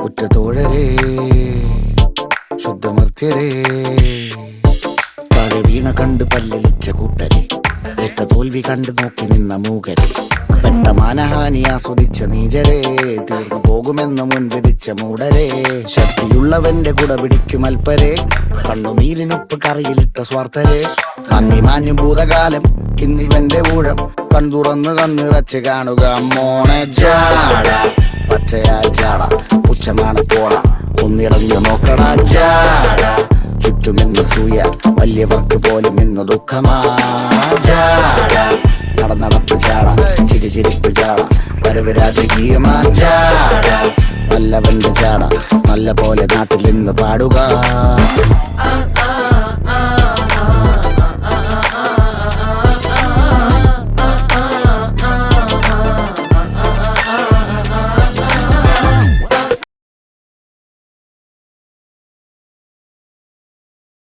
ഉറ്റ തോഴരേ ശുദ്ധമർത്യരേ താഴെ വീണ കണ്ട് പല്ലിളിച്ച കൂട്ടരെ ഏറ്റ തോൽവി കണ്ട് നോക്കി നിന്ന മൂകരെ പെട്ട മാനഹാനി ആസ്വദിച്ച നീചരെ തീർന്നു പോകുമെന്ന് മുൻവിധിച്ച മൂടരെ ശക്തിയുള്ളവന്റെ കുട പിടിക്കും അൽപ്പരെ കണ്ണുനീരിനൊപ്പ് കറിയിലിട്ട സ്വാർത്ഥരെ നന്ദി മാഞ്ഞു ഭൂതകാലം ഇന്നിവന്റെ ഊഴം കൺതുറന്ന് കണ്ണിറച്ച് കാണുക മോണെ ജാട പച്ചയാ ചാട പുച്ഛമാണ് പോട ഒന്നിടഞ്ഞു നോക്കട ജാട ചുറ്റുമെന്ന് സൂയ വലിയവർക്ക് പോലും ഇന്ന് ദുഃഖമാ ജാട നടപ്പ് ചാട ചിരിപ്പ് ചാട വരവ് രാജകീയമാ ജാട നല്ലവന്റെ ചാട നല്ല പോലെ നാട്ടിൽ നിന്ന് പാടുക